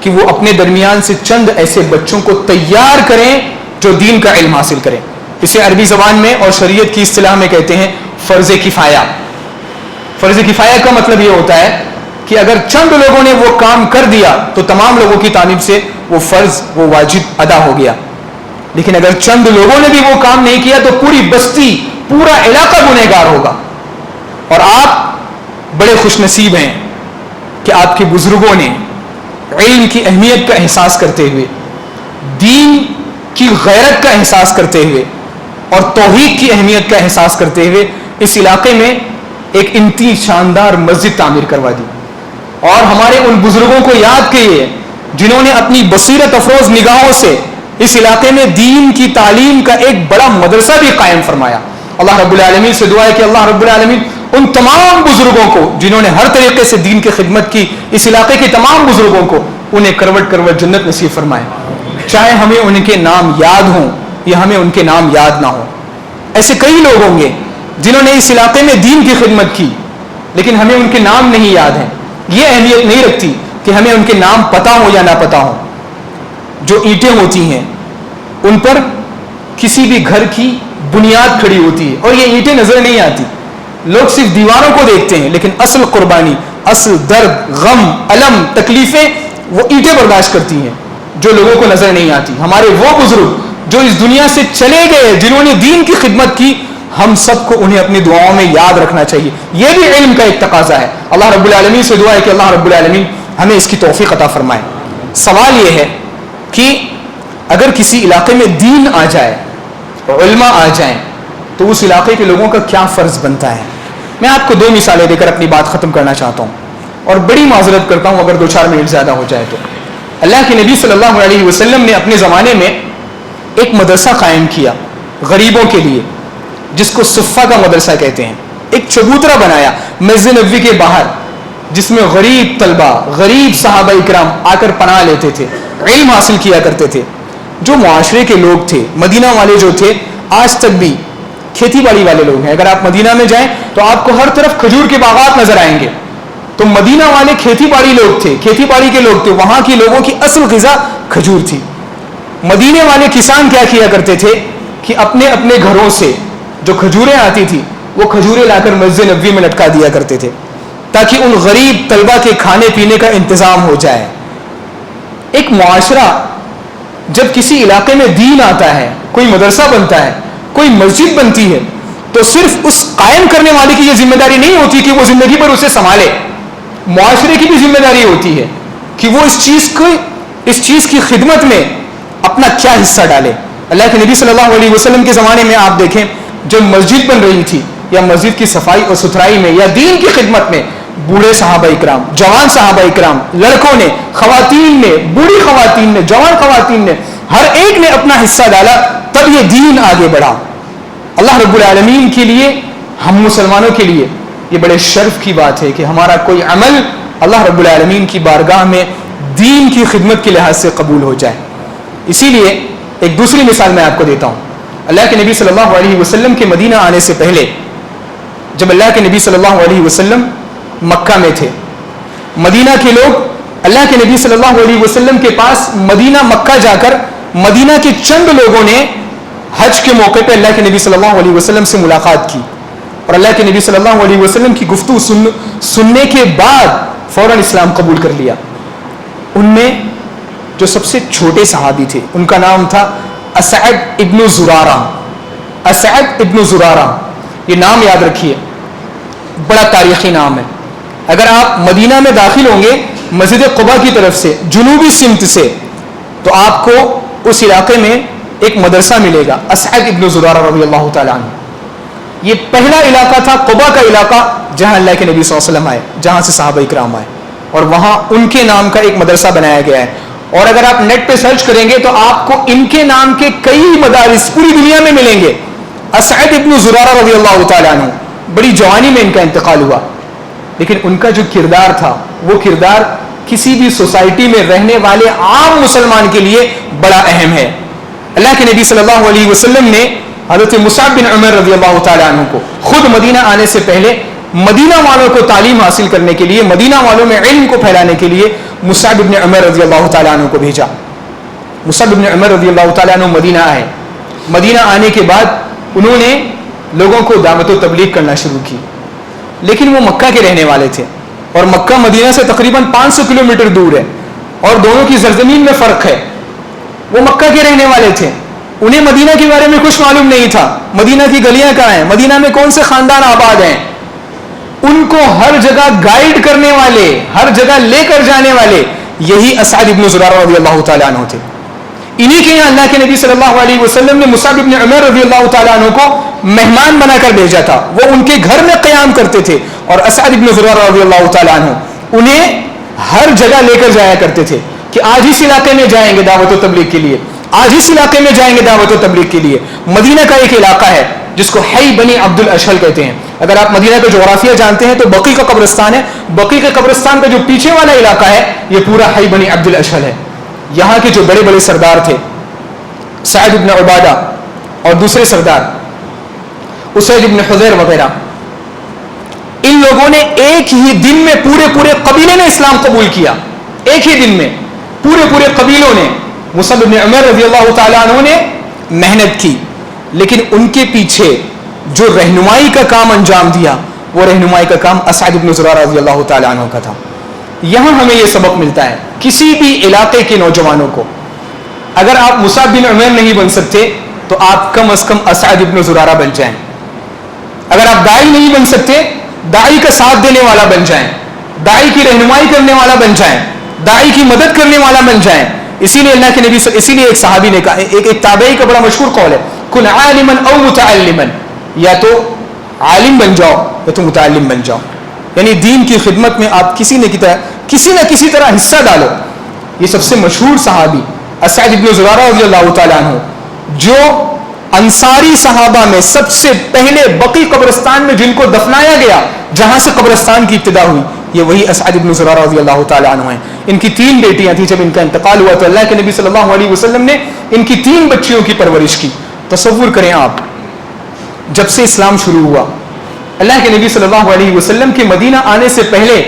کہ وہ اپنے درمیان سے چند ایسے بچوں کو تیار کریں جو دین کا علم حاصل کریں۔ اسے عربی زبان میں اور شریعت کی اصطلاح میں کہتے ہیں فرض کفایہ۔ فرض کفایہ کا مطلب یہ ہوتا ہے کہ اگر چند لوگوں نے وہ کام کر دیا تو تمام لوگوں کی جانب سے وہ فرض، وہ واجب ادا ہو گیا، لیکن اگر چند لوگوں نے بھی وہ کام نہیں کیا تو پوری بستی، پورا علاقہ گنہگار ہوگا۔ اور آپ بڑے خوش نصیب ہیں کہ آپ کے بزرگوں نے علم کی اہمیت کا احساس کرتے ہوئے، دین کی غیرت کا احساس کرتے ہوئے اور توحید کی اہمیت کا احساس کرتے ہوئے اس علاقے میں ایک انتہائی شاندار مسجد تعمیر کروا دی، اور ہمارے ان بزرگوں کو یاد کیے جنہوں نے اپنی بصیرت افروز نگاہوں سے اس علاقے میں دین کی تعلیم کا ایک بڑا مدرسہ بھی قائم فرمایا۔ اللہ رب العالمین سے دعا ہے کہ اللہ رب العالمین ان تمام بزرگوں کو جنہوں نے ہر طریقے سے دین کی خدمت کی، اس علاقے کے تمام بزرگوں کو انہیں کروٹ کروٹ جنت نصیب فرمائے، چاہے ہمیں ان کے نام یاد ہوں یا ہمیں ان کے نام یاد نہ ہوں۔ ایسے کئی لوگ ہوں گے جنہوں نے اس علاقے میں دین کی خدمت کی لیکن ہمیں ان کے نام نہیں یاد ہیں۔ یہ اہمیت نہیں رکھتی کہ ہمیں ان کے نام پتہ ہو یا نہ پتہ ہو۔ جو اینٹیں ہوتی ہیں ان پر کسی بھی گھر کی بنیاد کھڑی ہوتی ہے اور یہ اینٹیں نظر نہیں آتی، لوگ صرف دیواروں کو دیکھتے ہیں، لیکن اصل قربانی، اصل درد، غم، الم، تکلیفیں وہ اینٹیں برداشت کرتی ہیں جو لوگوں کو نظر نہیں آتی۔ ہمارے وہ بزرگ جو اس دنیا سے چلے گئے، جنہوں نے دین کی خدمت کی، ہم سب کو انہیں اپنی دعاؤں میں یاد رکھنا چاہیے۔ یہ بھی علم کا ایک تقاضا ہے۔ اللہ رب العالمین سے دعا ہے کہ اللہ رب العالمین ہمیں اس کی توفیق عطا فرمائے۔ سوال یہ ہے کہ اگر کسی علاقے میں دین آ جائے، علماء آ جائیں، تو اس علاقے کے لوگوں کا کیا فرض بنتا ہے؟ میں آپ کو 2 مثالیں دے کر اپنی بات ختم کرنا چاہتا ہوں، اور بڑی معذرت کرتا ہوں اگر 2-4 منٹ زیادہ ہو جائے تو۔ اللہ کے نبی صلی اللہ علیہ وسلم نے اپنے زمانے میں ایک مدرسہ قائم کیا غریبوں کے لیے، جس کو صفہ کا مدرسہ کہتے ہیں۔ ایک چبوترا بنایا مسجد نبوی کے باہر، جس میں غریب طلبہ، غریب صحابہ اکرام آ کر پناہ لیتے تھے، علم حاصل کیا کرتے تھے۔ جو معاشرے کے لوگ تھے، مدینہ والے جو تھے، آج تک بھی کھیتی باڑی والے لوگ ہیں۔ اگر آپ مدینہ میں جائیں تو آپ کو ہر طرف کھجور کے باغات نظر آئیں گے۔ تو مدینہ والے کھیتی باڑی لوگ تھے، کھیتی باڑی کے لوگ تھے، وہاں کی لوگوں کی اصل غذا کھجور تھی۔ مدینے والے کسان کیا کیا کرتے تھے کہ اپنے اپنے گھروں سے جو کھجوریں آتی تھی وہ کھجوریں لا کر مسجد نبوی میں لٹکا دیا کرتے تھے تاکہ ان غریب طلبہ کے کھانے پینے کا انتظام ہو جائے۔ ایک معاشرہ جب کسی علاقے میں دین آتا ہے، کوئی مدرسہ بنتا ہے، کوئی مسجد بنتی ہے، تو صرف اس قائم کرنے والے کی یہ ذمہ داری نہیں ہوتی کہ وہ زندگی پر اسے سنبھالے، معاشرے کی بھی ذمہ داری ہوتی ہے کہ وہ اس چیز کی خدمت میں اپنا کیا حصہ ڈالے۔ اللہ کے نبی صلی اللہ علیہ وسلم کے زمانے میں آپ دیکھیں، جب مسجد بن رہی تھی یا مسجد کی صفائی اور ستھرائی میں یا دین کی خدمت میں بوڑھے صحابہ اکرام، جوان صحابہ اکرام، لڑکوں نے، خواتین نے، بوڑھی خواتین نے، جوان خواتین نے، ہر ایک نے اپنا حصہ ڈالا، تب یہ دین آگے بڑھا۔ اللہ رب العالمین کے لیے، ہم مسلمانوں کے لیے یہ بڑے شرف کی بات ہے کہ ہمارا کوئی عمل اللہ رب العالمین کی بارگاہ میں دین کی خدمت کے لحاظ سے قبول ہو جائے۔ اسی لیے ایک دوسری مثال میں آپ کو دیتا ہوں۔ اللہ کے نبی صلی اللہ علیہ وسلم کے مدینہ آنے سے پہلے، جب اللہ کے نبی صلی اللہ علیہ وسلم مکہ میں تھے، مدینہ کے لوگ اللہ کے نبی صلی اللہ علیہ وسلم کے پاس مدینہ مکہ جا کر مدینہ کے چند لوگوں نے حج کے موقع پہ اللہ کے نبی صلی اللہ علیہ وسلم سے ملاقات کی، اور اللہ کے نبی صلی اللہ علیہ وسلم کی گفتگو سننے کے بعد فوراً اسلام قبول کر لیا۔ ان میں جو سب سے چھوٹے صحابی تھے، ان کا نام تھا اسعد ابن زرارہ۔ اسعد ابن زرارہ، یہ نام یاد رکھیے، بڑا تاریخی نام ہے۔ اگر آپ مدینہ میں داخل ہوں گے مسجد قباء کی طرف سے جنوبی سمت سے، تو آپ کو اس علاقے میں ایک مدرسہ ملے گا، اسعد ابن زرارہ رضی اللہ تعالیٰ عنہ۔ یہ پہلا علاقہ تھا قباء کا علاقہ جہاں اللہ کے نبی صلی اللہ علیہ وسلم آئے، جہاں سے صحابہ اکرام آئے، اور وہاں ان کے نام کا ایک مدرسہ بنایا گیا ہے۔ اور اگر آپ نیٹ پہ سرچ کریں گے تو آپ کو ان کے نام کے کئی مدارس پوری دنیا میں ملیں گے۔ اسعد ابن زرارہ رضی اللہ تعالیٰ عنہ، بڑی جوانی میں ان کا انتقال ہوا، لیکن ان کا جو کردار تھا، وہ کردار کسی بھی سوسائٹی میں رہنے والے عام مسلمان کے لیے بڑا اہم ہے۔ اللہ کے نبی صلی اللہ علیہ وسلم نے حضرت مصعب بن عمر رضی اللہ تعالیٰ عنہ کو خود مدینہ آنے سے پہلے مدینہ والوں کو تعلیم حاصل کرنے کے لیے، مدینہ والوں میں علم کو پھیلانے کے لیے مصعب بن عمر رضی اللہ تعالیٰ عنہ کو بھیجا۔ مصعب بن عمر رضی اللہ تعالیٰ عنہ مدینہ آئے۔ مدینہ آنے کے بعد انہوں نے لوگوں کو دعوت و تبلیغ کرنا شروع کی، لیکن وہ مکہ کے رہنے والے تھے، اور مکہ مدینہ سے تقریباً 500 کلومیٹر دور ہے، اور دونوں کی سرزمین میں فرق ہے۔ وہ مکہ کے رہنے والے تھے، انہیں مدینہ کے بارے میں کچھ معلوم نہیں تھا، مدینہ کی گلیاں کہاں ہیں، مدینہ میں کون سے خاندان آباد ہیں۔ ان کو ہر جگہ گائیڈ کرنے والے، ہر جگہ لے کر جانے والے یہی اسعد ابن زرارہ رضی اللہ تعالیٰ عنہ تھے۔ انہی کے یہاں اللہ کے نبی صلی اللہ علیہ وسلم نے مصعب ابن عمر رضی اللہ تعالیٰ عنہ کو مہمان بنا کر بھیجا تھا، وہ ان کے گھر میں قیام کرتے تھے، اور اسعد ابن زرارہ رضی اللہ تعالیٰ عنہ انہیں ہر جگہ لے کر جایا کرتے تھے کہ آج اس علاقے میں جائیں گے دعوت و تبلیغ کے لیے، آج اس علاقے میں جائیں گے دعوت و تبلیغ کے لیے۔ مدینہ کا ایک علاقہ ہے جس کو حی بنی عبد الاشہل کہتے ہیں۔ اگر آپ مدینہ کا جغرافیہ جانتے ہیں تو بقیع کا قبرستان ہے، بقیع کے قبرستان کا جو پیچھے والا علاقہ ہے یہ پورا حی بنی عبد الاشہل ہے۔ یہاں کے جو بڑے بڑے سردار تھے، سعد بن عبادہ اور دوسرے سردار اسید بن حضیر وغیرہ، ان لوگوں نے ایک ہی دن میں پورے قبیلے نے اسلام قبول کیا۔ ایک ہی دن میں پورے قبیلوں نے، مصعب بن عمر رضی اللہ تعالیٰ عنہ نے محنت کی، لیکن ان کے پیچھے جو رہنمائی کا کام انجام دیا، وہ رہنمائی کا کام اسعد بن زرارہ رضی اللہ تعالیٰ عنہ کا تھا۔ یہاں ہمیں یہ سبق ملتا ہے، کسی بھی علاقے کے نوجوانوں کو، اگر آپ مصعب بن عمر نہیں بن سکتے تو آپ کم از کم اسعد بن زرارہ بن جائیں۔ اگر آپ داعی نہیں بن سکتے، داعی کا ساتھ دینے والا بن جائیں، داعی کی رہنمائی کرنے والا بن جائیں، داعی کی مدد کرنے والا بن جائیں۔ اسی لیے اللہ کے نبی اسی لیے ایک صحابی نے کہا، ایک تابعی کا بڑا مشہور قول ہے، کن عالما او متعلما، یا تو عالم بن جاؤ یا تو متعلم بن جاؤ، یعنی دین کی خدمت میں آپ کسی نہ کسی طرح حصہ ڈالو۔ یہ سب سے مشہور صحابی اسعد بن زرارہ رضی اللہ تعالیٰ عنہ، جو انصاری صحابہ میں سب سے پہلے بقیع قبرستان میں جن کو دفنایا گیا، جہاں سے قبرستان کی ابتدا ہوئی، یہ وہی اسعد بن زرارہ رضی اللہ تعالیٰ عنہ ہیں۔ ان کی 3 بیٹیاں تھیں، جب ان کا انتقال ہوا تو اللہ کے نبی صلی اللہ علیہ وسلم نے ان کی 3 بچیوں کی پرورش کی۔ تصور کریں آپ، جب سے اسلام شروع ہوا، اللہ کے نبی صلی اللہ علیہ وسلم کے مدینہ آنے سے پہلے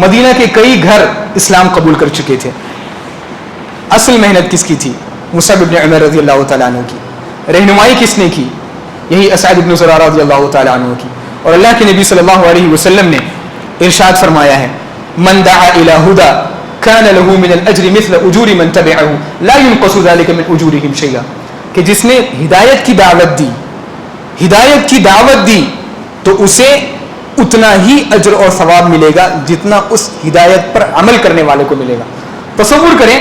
مدینہ کے کئی گھر اسلام قبول کر چکے تھے۔ اصل محنت کس کی تھی؟ مصعب بن عمر رضی اللہ تعالیٰ عنہ کی۔ رہنمائی کس نے کی؟ یہی اسعد بن زرارہ رضی اللہ تعالیٰ عنہ کی۔ اور اللہ کے نبی صلی اللہ علیہ وسلم نے ارشاد فرمایا ہے، من دعا الی ہدی كان له من الأجر مثل أجور من تبعه لا ينقص ذلك من أجورهم شيئا. کہ جس نے ہدایت کی دعوت دی تو اسے اتنا ہی اجر اور ثواب ملے گا جتنا اس ہدایت پر عمل کرنے والے کو ملے گا. تصور کریں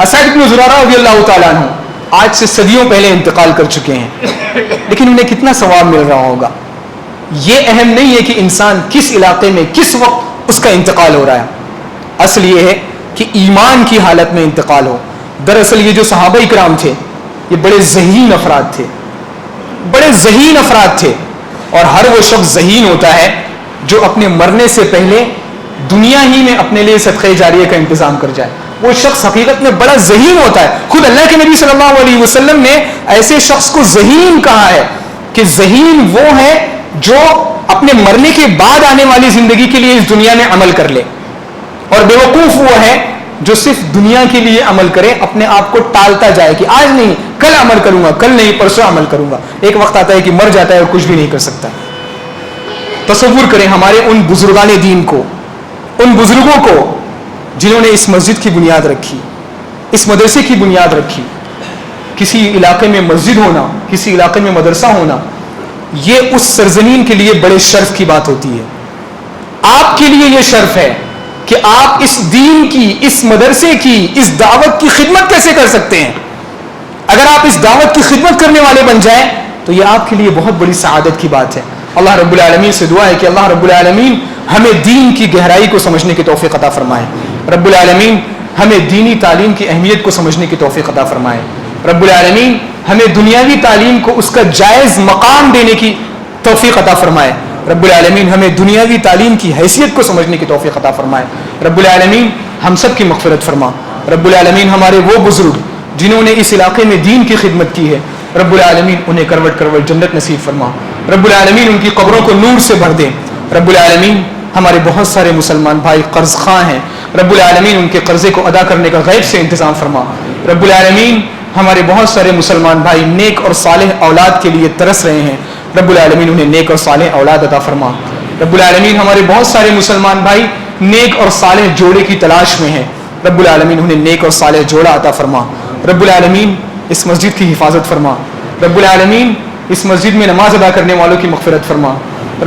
اسعد بن زرارہ رضی اللہ تعالیٰ عنہ آج سے صدیوں پہلے انتقال کر چکے ہیں, لیکن انہیں کتنا ثواب مل رہا ہوگا. یہ اہم نہیں ہے کہ انسان کس علاقے میں کس وقت اس کا انتقال ہو رہا ہے, اصل یہ ہے کہ ایمان کی حالت میں انتقال ہو. دراصل یہ جو صحابہ اکرام تھے یہ بڑے ذہین افراد تھے, اور ہر وہ شخص ذہین ہوتا ہے جو اپنے مرنے سے پہلے دنیا ہی میں اپنے لیے صدقہ جاریہ کا انتظام کر جائے. وہ شخص حقیقت میں بڑا ذہین ہوتا ہے. خود اللہ کے نبی صلی اللہ علیہ وسلم نے ایسے شخص کو ذہین کہا ہے کہ ذہین وہ ہے جو اپنے مرنے کے بعد آنے والی زندگی کے لیے اس دنیا میں عمل کر لے, اور بیوقوف وہ ہے جو صرف دنیا کے لیے عمل کرے, اپنے آپ کو ٹالتا جائے کہ آج نہیں کل عمل کروں گا, کل نہیں پرسوں عمل کروں گا. ایک وقت آتا ہے کہ مر جاتا ہے اور کچھ بھی نہیں کر سکتا. تصور کریں ہمارے ان بزرگان دین کو, ان بزرگوں کو جنہوں نے اس مسجد کی بنیاد رکھی, اس مدرسے کی بنیاد رکھی. کسی علاقے میں مسجد ہونا, کسی علاقے میں مدرسہ ہونا, یہ اس سرزمین کے لیے بڑے شرف کی بات ہوتی ہے. آپ کے لیے یہ شرف ہے کہ آپ اس دین کی, اس مدرسے کی, اس دعوت کی خدمت کیسے کر سکتے ہیں. اگر آپ اس دعوت کی خدمت کرنے والے بن جائیں تو یہ آپ کے لیے بہت بڑی سعادت کی بات ہے. اللہ رب العالمین سے دعا ہے کہ اللہ رب العالمین ہمیں دین کی گہرائی کو سمجھنے کی توفیق عطا فرمائے. رب العالمین ہمیں دینی تعلیم کی اہمیت کو سمجھنے کی توفیق عطا فرمائے. رب العالمین ہمیں دنیاوی تعلیم کو اس کا جائز مقام دینے کی توفیق عطا فرمائے. رب العالمین ہمیں دنیاوی تعلیم کی حیثیت کو سمجھنے کی توفیق عطا فرمائے. رب العالمین ہم سب کی مغفرت فرما. رب العالمین ہمارے وہ بزرگ جنہوں نے اس علاقے میں دین کی خدمت کی ہے, رب العالمین انہیں کروٹ کروٹ جنت نصیب فرما. رب العالمین ان کی قبروں کو نور سے بھر دے. رب العالمین ہمارے بہت سارے مسلمان بھائی قرض خواہ ہیں, رب العالمین ان کے قرضے کو ادا کرنے کا غیب سے انتظام فرما. رب العالمین ہمارے بہت سارے مسلمان بھائی نیک اور صالح اولاد کے لیے ترس رہے ہیں, رب العالمین انہیں نیک اور صالح اولاد عطا فرما. رب العالمین ہمارے بہت سارے مسلمان بھائی نیک اور صالح جوڑے کی تلاش میں ہیں, رب العالمین انہیں نیک اور صالح جوڑا عطا فرما. رب العالمین اس مسجد کی حفاظت فرما. رب العالمین اس مسجد میں نماز ادا کرنے والوں کی مغفرت فرما.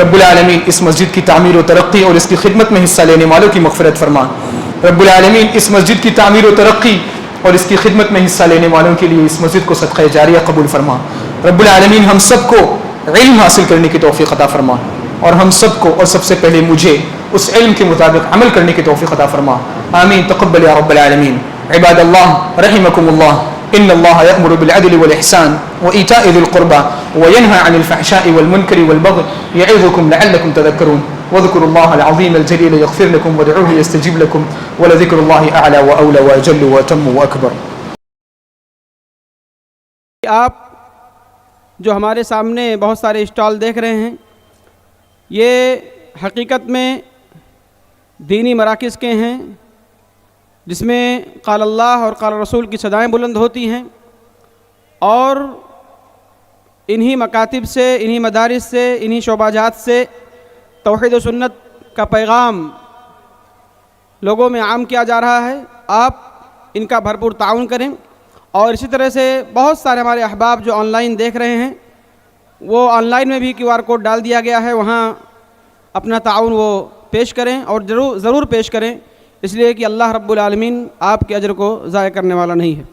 رب العالمین اس مسجد کی تعمیر و ترقی اور اس کی خدمت میں حصہ لینے والوں کی مغفرت فرما. رب العالمین اس مسجد کی تعمیر و ترقی اور اس کی خدمت میں حصہ لینے والوں کے لیے اس مسجد کو صدقہ جاریہ قبول فرما. رب العالمین ہم سب کو علم حاصل کرنے کی توفیق عطا فرما, اور ہم سب کو اور سب سے پہلے مجھے اس علم کے مطابق عمل کرنے کی توفیق عطا فرما. آمین. تقبل یا رب العالمین. عباد اللہ رحمکم اللہ, ان اللہ یأمر بالعدل والإحسان وإیتاء ذی القربى وینہى عن الفحشاء والمنکر والبغی یعظکم لعلکم تذکرون. واذکروا اللہ العظیم الجلیل یغفر لکم وادعوہ یستجب لکم ولذکر اللہ اعلی واولی واجل واتم واکبر. آپ جو ہمارے سامنے بہت سارے اسٹال دیکھ رہے ہیں, یہ حقیقت میں دینی مراکز کے ہیں جس میں قال اللہ اور قال رسول کی صدائیں بلند ہوتی ہیں, اور انہی مکاتب سے, انہی مدارس سے, انہی شعبہ جات سے توحید و سنت کا پیغام لوگوں میں عام کیا جا رہا ہے. آپ ان کا بھرپور تعاون کریں, اور اسی طرح سے بہت سارے ہمارے احباب جو آن لائن دیکھ رہے ہیں, وہ آن لائن میں بھی QR کوڈ ڈال دیا گیا ہے, وہاں اپنا تعاون وہ پیش کریں, اور ضرور پیش کریں, اس لیے کہ اللہ رب العالمین آپ کے اجر کو ضائع کرنے والا نہیں ہے.